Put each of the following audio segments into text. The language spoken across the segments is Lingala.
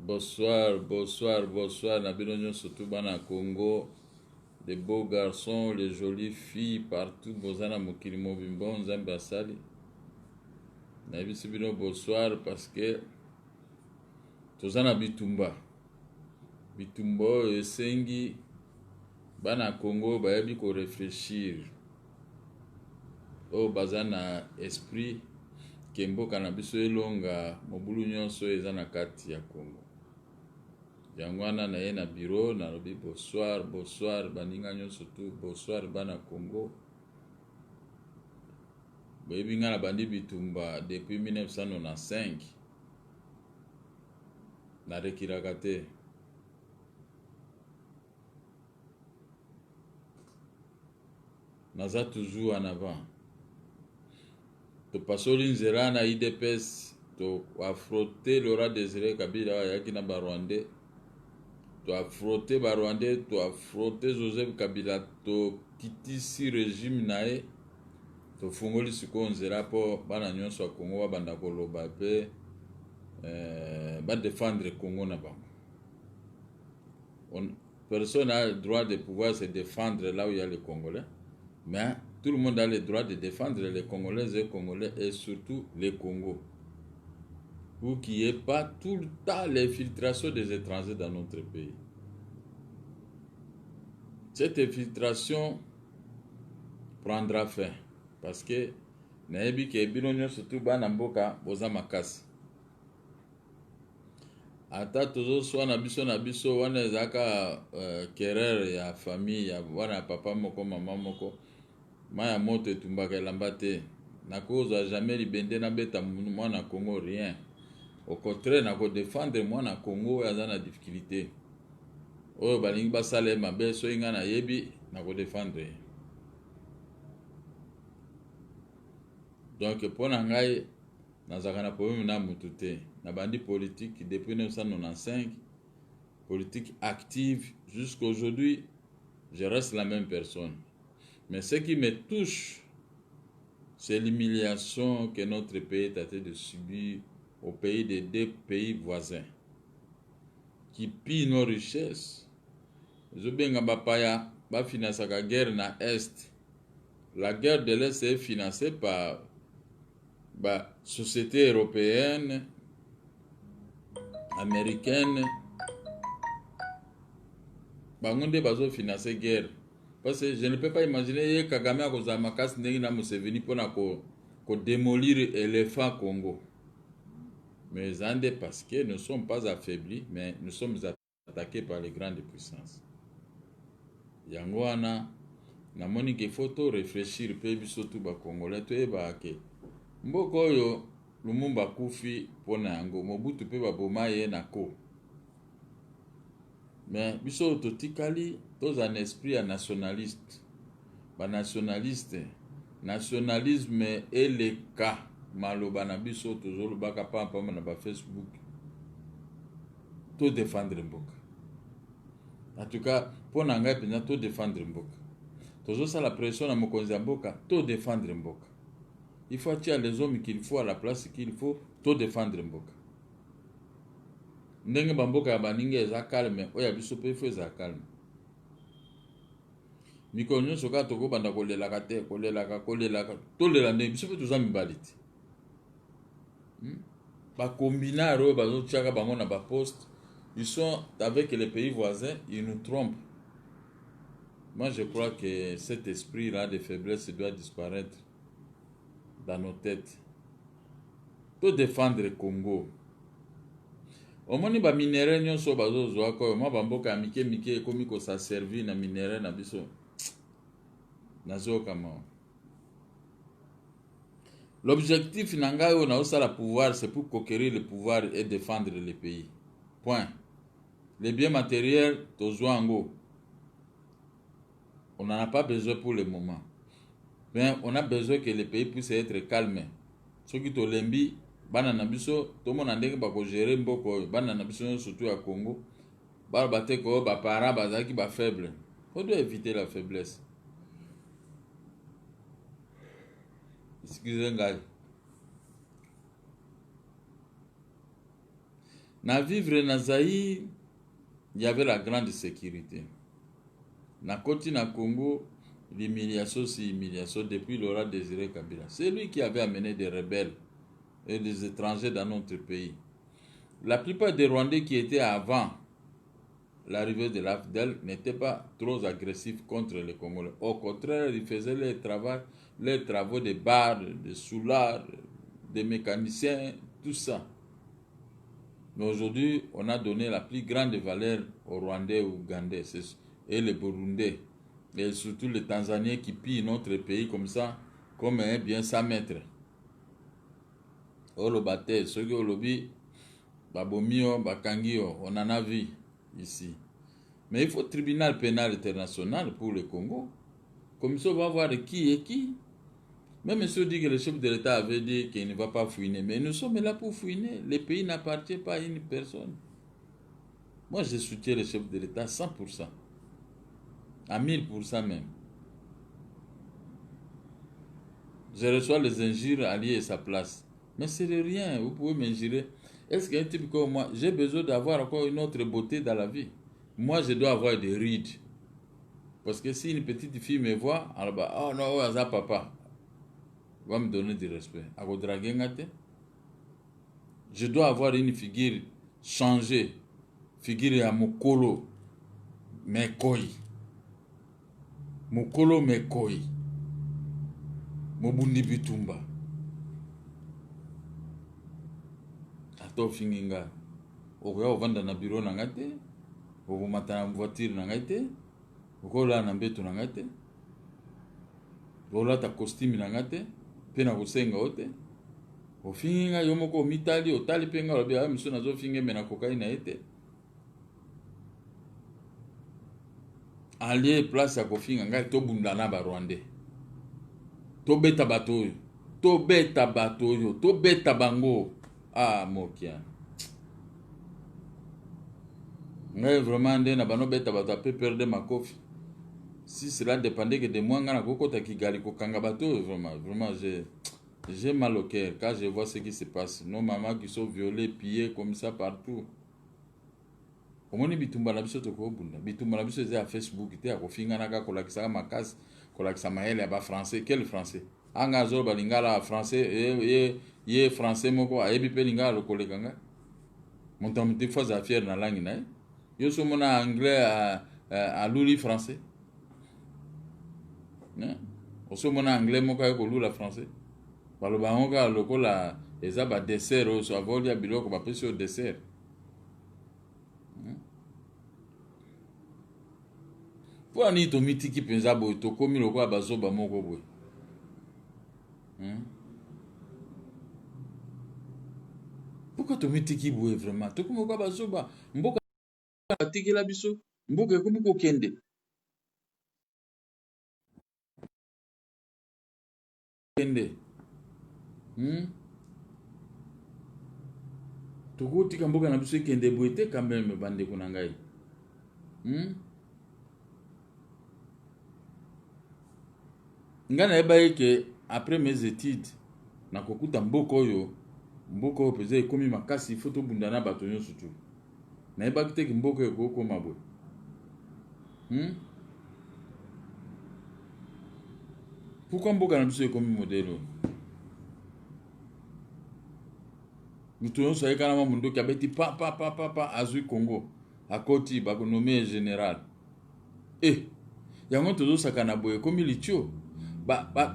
Bonsoir, bonsoir, bonsoir. Nabino surtout bana Congo. Les beaux garçons, les jolies filles partout. Bozana mokili mobimbo nzambe asali. Nabisi bino bonsoir parce que tozana bitumba. Bitumbo esengi bana Congo bayebi ko réfléchir. O bazana esprit kemboka na biso elonga mobulu nyonso eza na kati ya Congo. Yango wana na ye na bureau na lobi bonsoir, bonsoir baninga nyonso tu bonsoir bana Congo. Boyebi nga na bandi bitumba depuis 1995 na rekiraka te. Naza toujours en avant. To pasoli nzela na IDPS to affronter Laurent Désiré Kabila yaki na Barwandais. To affronter Barwandais, to affronter Joseph Kabila, to kitisi régime nae. To fungoli siko nzela po bana nyonso ya Congo banda koloba pe ba défendre Congo na bango. Personne n'a le droit de pouvoir se défendre là où il y a les Congolais, mais tout le monde a le droit de défendre les Congolais et surtout les Congos. Pour qu'il n'y ait pas tout le temps l'infiltration des étrangers dans notre pays. Cette infiltration prendra fin parce que naebi ke bilonyo surtout bana mboka boza makasi. Ata tozo swa na biso wana ezaka querelle ya famille ya wana papa moko mama moko maya moto etumbaka elamba te nakozwa jamais libende na beta mwana Congo rien. Au contraire nako défendre mwana Congo aza na difficulté. Oyo balingi basala mabe so inga na yebi nako défendre. Donc pour ngai nazaka na problème na mutu te. Na bandi politique depuis 1995, politique active jusqu'à aujourd'hui, je reste la même personne. Mais ce qui me touche, c'est l'humiliation que notre pays est en train de subir au pays des deux pays voisins qui pillent nos richesses. Je benga bapaya ba financer la guerre na est. La guerre de l'est est financée par la société européenne, américaine. Bangonde bazo financer guerre. Parce que je ne peux pas imaginer Kagame a kozama makasi ndenge na Museveni pona ko démolir l'éléphant Congo. Mais zande parce que nous ne sommes pas affaiblis, mais nous sommes attaqués par les grandes puissances. Yango wana na moni ke photo réfléchir pe biso tu ba Congolais to eba ke mboko oyo Lumumba kufi pona yango Mobutu pe ba boma ye na ko. Mais biso totikali dans un esprit nationaliste. Ba nationaliste, nationalisme est le cas maloba na biso tozolo baka pampa na ba Facebook. To défendre mboka. En tout cas, pour nanga pena to défendre mboka. Tozo sa la pression na mokonzi ya mboka, to défendre mboka. Il faut attirer les hommes qu'il faut à la place qu'il faut, to défendre mboka. Ndenge bamboka ya baninga eza calme, oya biso pe fo eza calme. Mikolo nyonso ka toko banda kolelaka te, kolelaka, tolela nde biso pe toza mibali te. Ba combinaro oyo bazotiaka bango na ba poste, ils sont avec les pays voisins, ils nous trompent. Moi je crois que cet esprit-là de faiblesse doit disparaître dans nos têtes. To défendre le Congo. Omoni ba minere nyonso bazozwa ko ma bamboka mike ekomi ko sa servir na minere na biso. Nazo kama. L'objectif nanga yo na osala pouvoir c'est pour conquérir le pouvoir et défendre le pays. Point. Les biens matériels tozwa ngo. On n'en a pas besoin pour le moment. Mais on a besoin que le pays puisse être calme. Ce qui to lembi bana na biso to mona ndenge ba ko gérer mboko bana na biso surtout à Congo ba baté ko ba para bazaki ba faible. On doit éviter la faiblesse. Excusez-moi. Na vivre na Zaïre, il y avait la grande sécurité. Na côté na Congo, l'humiliation, c'est humiliation depuis Laurent Désiré Kabila. C'est lui qui avait amené des rebelles et des étrangers dans notre pays. La plupart des Rwandais qui étaient avant l'arrivée de l'AFDEL n'étaient pas trop agressifs contre les Congolais. Au contraire, ils faisaient les travaux de bars, de soulards, des mécaniciens, tout ça. Mais aujourd'hui, on a donné la plus grande valeur aux Rwandais et aux Ougandais et les Burundais. Et surtout les Tanzaniens qui pillent notre pays comme ça, comme un bien 100 mètres. Olobate, ceux qui ont lobby, Babomio, Bakangio, on en a vu ici. Mais il faut tribunal pénal international pour le Congo. Comme ça, on va voir qui est qui. Même si on dit que le chef de l'État avait dit qu'il ne va pas fouiner, mais nous sommes là pour fouiner. Le pays n'appartient pas à une personne. Moi, je soutiens le chef de l'État 100%. À 1000% même. Je reçois les injures alliées à sa place. Mais c'est de rien, vous pouvez m'injurer. Est-ce qu'un type comme moi, j'ai besoin d'avoir encore une autre beauté dans la vie? Moi, je dois avoir des rides. Parce que si une petite fille me voit, elle va, oh non, oh, ça papa, va me donner du respect. Je dois avoir une figure changée. Figure à Mokolo Mekoi. Mokolo Mekoi. Mobundi Bitumba. Ato finginga. Okoya ovanda na bureau na ngate. Okomata na voiture na ngate. Okola na mbeto na ngate. Olata costume na ngate. Pe na kosenga ote. Ofinga yo moko mitali otali penga lobi a miso nazo finga mena cocaïne ete. Allié place ya kofinga ngai to bundana ba Rwandais. To beta bato oyo. To beta bato oyo, to beta bango. Ah mokia. Mais vraiment nde na bano beta bato ape perdre ma kofi. Si cela dépendait que de moi ngana kokota Kigali kokanga bato vraiment j'ai mal au cœur quand je vois ce qui se passe. Nos mamans qui sont violées, pillées comme ça partout. Omoni bitumba na biso toko bunda. Bitumba na biso à Facebook te akofinga naka kolakisa makasi, kolakisa mahele ba français, quel français? Anga zo balingala français ye français moko ayebi pe lingala lokolekanga. Montamti fois za fier na langue na. Yo so mona anglais à luli français. Né? Oso mona anglais moko ko lula français. Baloba ngoka lokola eza ba dessert o so avolia biloko ba pesi au dessert. Po ani to mitiki penza boy to komi lokola bazoba moko boy. Pourquoi to mitiki boy vraiment? To komi lokola bazoba mboka batiki la biso mboka ko buko kende. Kende. Toko tika mboka na biso kende boy te quand même bande ko na ngai. Ngana eba que après mes études na kokuta mboka oyo peza ekomi makasi il faut to bundana bato nyonso tu. Na eba kite ki mboka eko koma boy. Pourquoi mboka na biso ekomi modèle? Mutu nyonso ayekana ma mundoki abeti pa azui Congo akoti bakonomie général. Yango tozosakana boye ekomi litio.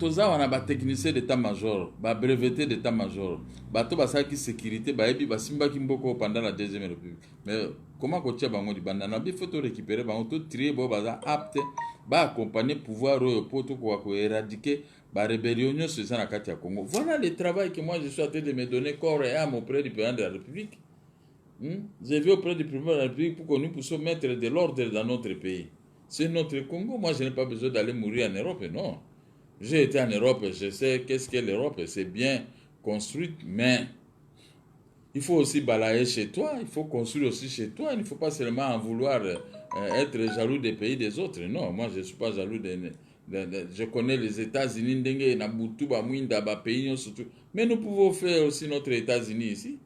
Toza wana ba technicien d'état-major, ba breveté d'état-major, bato basalaki sécurité bayebi basimbaki mboko pendant la deuxième république. Mais comment kotia bango di banda na bi faut récupérer bango to trier bo baza apte ba accompagner pouvoir oyo poto ko éradiquer ba rébellion nyonso eza na kati ya Congo. Voilà le travail que moi je suis en train de me donner corps et âme auprès du président de la République. Je vais auprès du président de la République pour que nous puissions mettre de l'ordre dans notre pays. C'est notre Congo. Moi je n'ai pas besoin d'aller mourir en Europe, non. J'ai été en Europe, je sais qu'est-ce qu'est l'Europe, c'est bien construit, mais il faut aussi balayer chez toi, il faut construire aussi chez toi, il ne faut pas seulement en vouloir être jaloux des pays des autres. Non, moi je ne suis pas jaloux je connais les États-Unis, mais nous pouvons faire aussi notre États-Unis ici.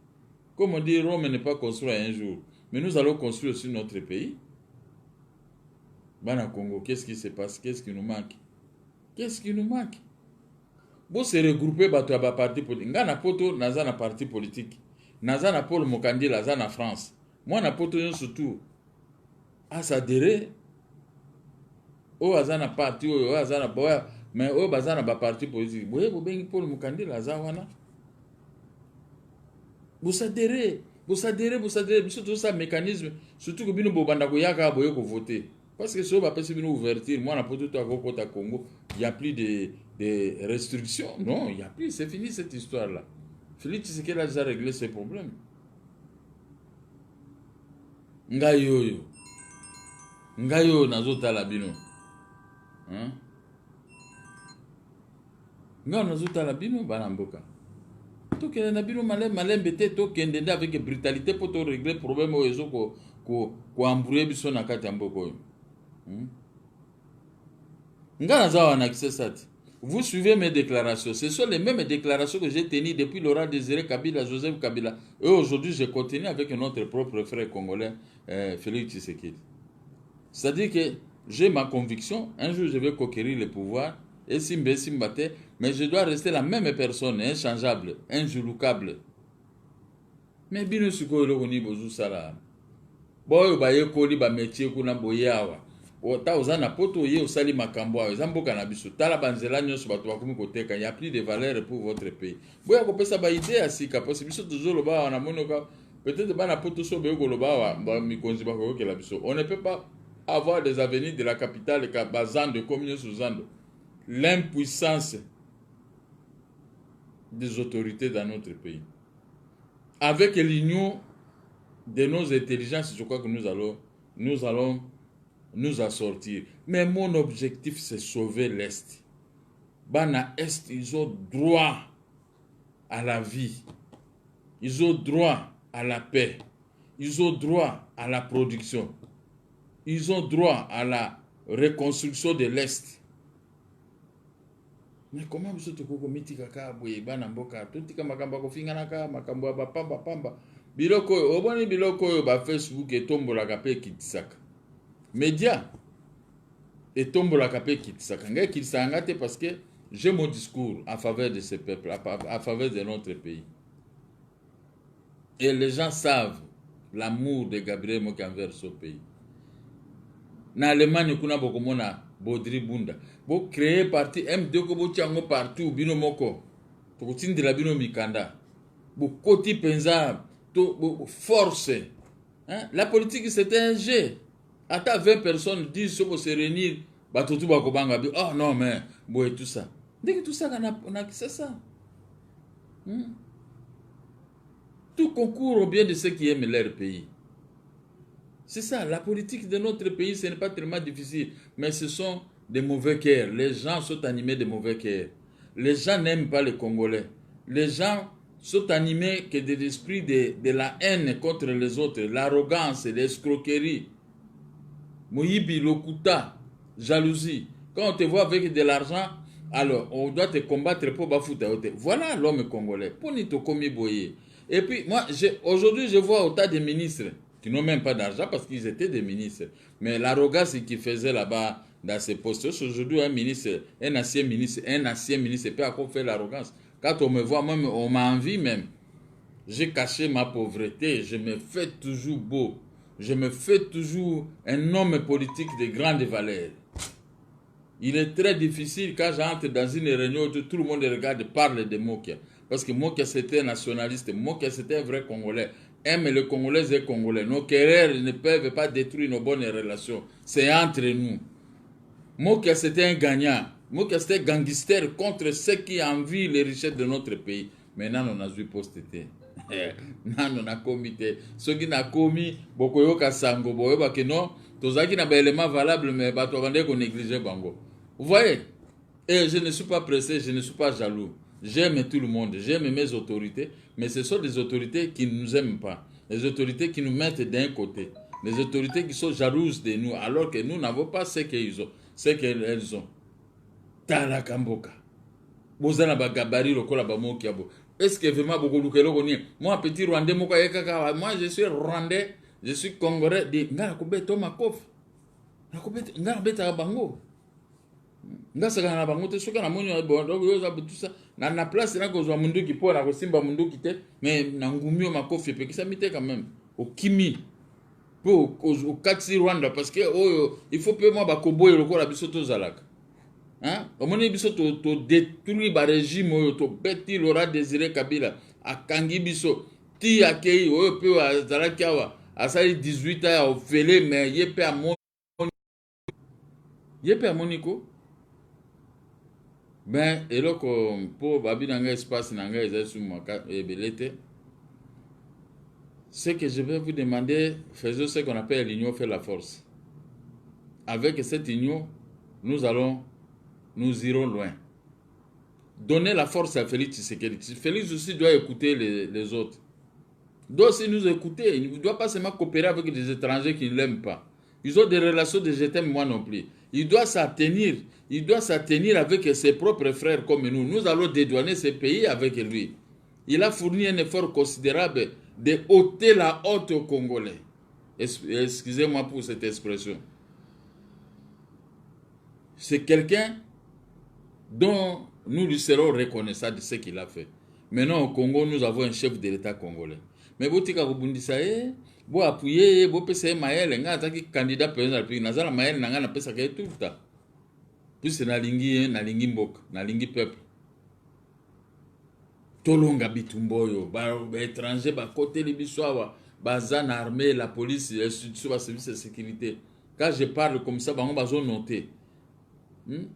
Comme on dit, Rome n'est pas construit un jour. Mais nous allons construire aussi notre pays. Bana Congo, qu'est-ce qui se passe? Qu'est-ce qui nous manque? Qu'est-ce qui nous manque? Vous se regrouper bato ya ba parti politique. Nga na poto naza na parti politique. Naza na Paul Mokandi naza na France. Moi na poto yon surtout. Asadere. O aza na parti o aza na boya. Mais o baza na ba parti politique. Boye bo bengi Paul Mokandi laza wana. Bosadere. Biso tout ça mécanisme. Surtout que bino bobanda ko yaka boye ko voter. Parce que si on va passer une ouverture, moi, on a tout à Congo, il n'y a plus de restrictions. Non, il n'y a plus. C'est fini cette histoire-là. Félix Tshisekedi a déjà réglé ses problèmes. Ngayo, nazo talabino. Hein? Ngayo nazo talabino, banamboka. Tout que nabino malem bete to kendenda avec brutalité pour te régler le problème au réseau ko embrouiller biso na kati mboko. Vous suivez mes déclarations. Ce sont les mêmes déclarations que j'ai tenues depuis Laurent Désiré Kabila, Joseph Kabila. Et aujourd'hui, je continue avec notre propre frère congolais, Félix Tshisekedi. C'est-à-dire que j'ai ma conviction, un jour je vais conquérir le pouvoir, et Simbate, mais je dois rester la même personne, inchangeable, injouloukable. Mais bien sûr, on bozu sala. Boy, ba yekoli ba métier kuna boyawa. Ota ozana poto ye osali makambo ayo zamboka na biso tala banzela nyonso bato bakumi koteka, il y a plus de valeur pour votre pays. Boya kopesa ba idée asika parce biso toujours loba na monoka peut-être bana poto so be koloba ba mikonzi ba ko la biso. On ne peut pas avoir des avenirs de la capitale ka bazan de commune sous-ando. L'impuissance des autorités dans notre pays. Avec l'union de nos intelligences, je crois que nous allons nous assortir. Mais mon objectif, c'est sauver l'Est. Bana Est, ils ont droit à la vie. Ils ont droit à la paix. Ils ont droit à la production. Ils ont droit à la reconstruction de l'Est. Mais comment vous êtes commis kaka boye bana mboka totika makamba ko finganaka makambo ba pamba biloko oboni biloko ba Facebook etombola pe kitisaka média etombola pe kitisaka ngai kitisanga te parce que j'ai mon discours en faveur de ce peuple, en faveur de notre pays, et les gens savent l'amour de Gabriel Moki envers ce pays. Na Allemagne kuna bokomona Bodri Bunda. Bo créer parti M2 ko bo tiango partout bino moko. To kutindira bino mikanda. Bo koti penza to bo force. Hein? La politique c'est un jeu. Ata 20 personnes disent se se réunir batotu bakobanga bi. Oh non mais bo et tout ça. Dès que tout ça on a c'est ça. Tout concourt au bien de ceux qui aiment leur pays. C'est ça, la politique de notre pays, ce n'est pas tellement difficile, mais ce sont des mauvais cœurs. Les gens sont animés de mauvais cœurs. Les gens n'aiment pas les Congolais. Les gens sont animés que de l'esprit de la haine contre les autres, l'arrogance, l'escroquerie, moyibi, lokuta, jalousie. Quand on te voit avec de l'argent, alors on doit te combattre pour bafouta. Voilà l'homme congolais. Pour n'y te commis boyer. Et puis, moi, aujourd'hui, je vois autant de ministres qui n'ont même pas d'argent parce qu'ils étaient des ministres. Mais l'arrogance qu'ils faisaient là-bas dans ces postes, aujourd'hui, un ancien ministre peut encore faire l'arrogance. Quand on me voit, moi, on m'a envie même. J'ai caché ma pauvreté, je me fais toujours beau. Je me fais toujours un homme politique de grande valeur. Il est très difficile quand j'entre dans une réunion où tout le monde regarde et parle de Mokia. Parce que Mokia c'était un nationaliste, Mokia c'était un vrai Congolais. Aime les Congolais et les Congolais. Nos querelles ne peuvent pas détruire nos bonnes relations. C'est entre nous. Mokia c'était un gagnant. Mokia c'était un gangster contre ceux qui envient les richesses de notre pays. Maintenant on a vu posté. Non, on a commis. Ceux qui n'ont commis, beaucoup de sango, beaucoup de non. Tous ceux qui n'ont pas d'éléments valables, mais qu'on néglige bango. Vous voyez? Et je ne suis pas pressé, je ne suis pas jaloux. J'aime tout le monde, j'aime mes autorités, mais ce sont des autorités qui ne nous aiment pas. Les autorités qui nous mettent d'un côté. Les autorités qui sont jalouses de nous, alors que nous n'avons pas ce qu'ils ont, ce qu'elles ont. Tala Kamboka. Bozana ba gabari lokola ba mokiabo. Est-ce que vraiment beaucoup de gens moi petit Rwandais moi je suis Rwandais, je suis Congolais de ngala kubeto makofi. Na kubeta ngala beta bango. Nga saka na bango te soka na monyo bon donc yo za tout ça na place na ko zwa munduki po na ko simba munduki te mais na ngumi o makofi pe kisa mite quand même au kimi po au kati Rwanda parce que oh il faut pe moi ba koboye lokola biso to zalaka. Hein? Au moment biso to détruire ba régime oyo to beti Laurent Désiré Kabila akangi biso ti akei oyo pe azalaki awa asali 18 ans au fele mais ye pe a Monico. Ben, et là, pour babi dans l'espace, dans ce que je vais vous demander, faisons ce qu'on appelle l'union fait la force. Avec cette union, nous irons loin. Donnez la force à Félix Tshisekedi. Félix aussi doit écouter les autres. Doit aussi nous écouter. Il ne doit pas seulement coopérer avec des étrangers qui ne l'aiment pas. Ils ont des relations de je t'aime moi non plus. Il doit s'attenir. Il doit s'attenir avec ses propres frères comme nous. Nous allons dédouaner ces pays avec lui. Il a fourni un effort considérable de ôter la honte aux Congolais. Excusez-moi pour cette expression. C'est quelqu'un dont nous lui serons reconnaissants de ce qu'il a fait. Maintenant au Congo, nous avons un chef de l'État congolais. Mais vous tika kubundisa bo appuyer bo pesa mael nga ataki candidat président puis nazala mael nga na pesa ke tout le temps. Puis na lingi mboka, na lingi peuple. Tolonga bitumboyo ba étranger ba côté libiso awa bazana armée, la police, les institutions, les services de sécurité. Quand je parle comme ça, bango bazo noter.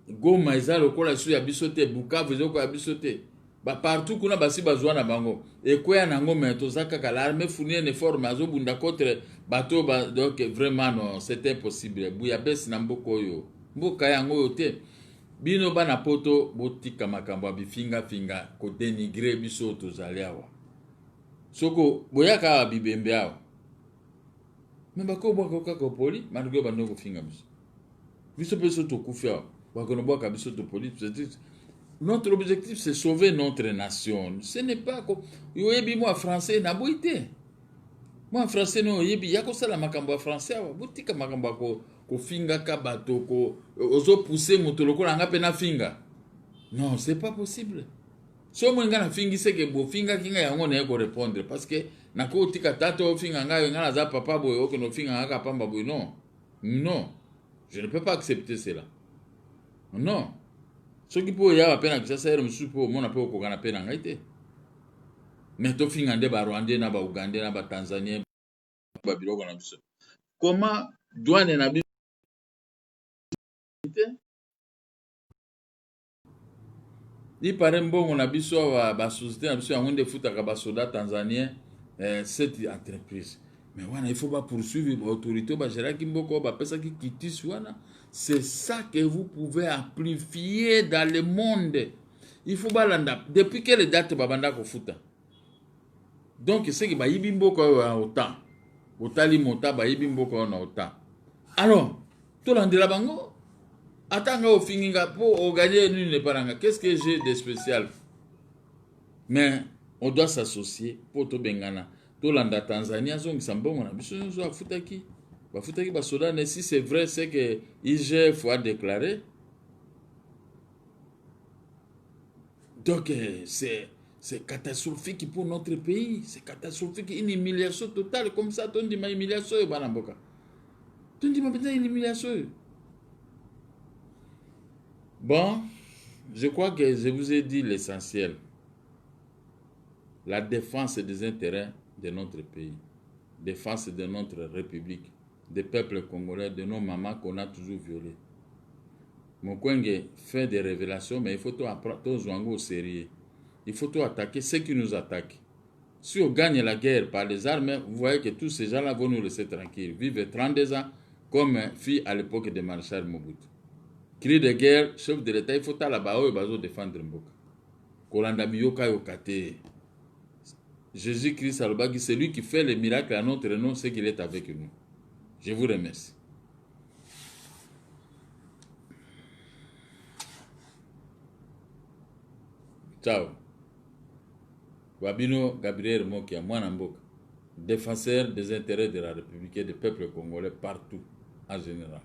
Goma eza lokola su ya bisote, Bukavu eza ya bisote. Ba partout kuna basi bazwa na bango. Et quoi nango mais tozaka ka l'armée fournit un effort mazo bunda contre bateau donc vraiment non, c'est impossible. Buya besi na mboko yo. Mboka yango yo te. Bino bana poto botika makambo bifinga finga ko dénigrer biso tozali awa. Soko boyaka bibembe awa. Mais bako boko kako poli, mandugo bandoko finga biso. Biso peso to kufia. Notre objectif, c'est sauver notre nation. Ce n'est pas comme... Moi, français, na boité. Moi, français, non, yebi, yako sala makambo français, boutika makambo ko finga kabato, ko ozo pousser motoloko langa pena finga. Non, c'est pas possible. Si on na fingi c'est que bo finga kinga yango na ko répondre parce que na ko tika tato finga nga nga za papa boyo ko no finga nga pamba boyo non. Non. Je ne peux pas accepter cela. Non. Ce qui peut y avoir peine que ça sert monsieur pour mon appel au Ghana peine en été. Mais to fingande ba Rwandais na ba Ougandais na ba Tanzaniens ba biloko na biso. Comment douane na biso il paraît mbongo na biso ba société na biso yango nde futaka ba soldats tanzaniens cette entreprise. Mais voilà, il faut pas poursuivre l'autorité ba gérer mboko ba pesa ki kitis wana. C'est ça que vous pouvez amplifier dans le monde. Il faut balanda. Depuis quelle date babanda ko futa? Donc c'est que ba yibi mboko autant. Otali monta ba yibi mboko na autant. Alors, tout l'andela bango atanga au finginga pour gagner une neparanga. Qu'est-ce que j'ai de spécial? Mais on doit s'associer pour to bengana. Tout l'anda Tanzania zongi sambongo na biso zo afutaki. Bafutaki basoda, si c'est vrai, c'est que IGF a déclaré. Donc, c'est catastrophique pour notre pays. C'est catastrophique. Une humiliation totale. Comme ça, on dit ma humiliation. On dit ma humiliation. Bon, je crois que je vous ai dit l'essentiel. La défense des intérêts de notre pays. Défense de notre République. Des peuples congolais, de nos mamans qu'on a toujours violés. Mukwege fait des révélations, mais il faut tout jouer au sérieux. Il faut tout attaquer ceux qui nous attaquent. Si on gagne la guerre par les armes, vous voyez que tous ces gens-là vont nous laisser tranquilles. Vivre 32 ans comme fit à l'époque de Marshal Mobutu. Cri de guerre, chef de l'État, il faut là-bas défendre Mboka. Kolanda Miyoka Yokate. Jésus-Christ, c'est lui qui fait les miracles à notre nom, c'est qu'il est avec nous. Je vous remercie. Ciao. Wabino Gabriel Mokia, Mwanamboka, défenseur des intérêts de la République et du peuple congolais partout, en général.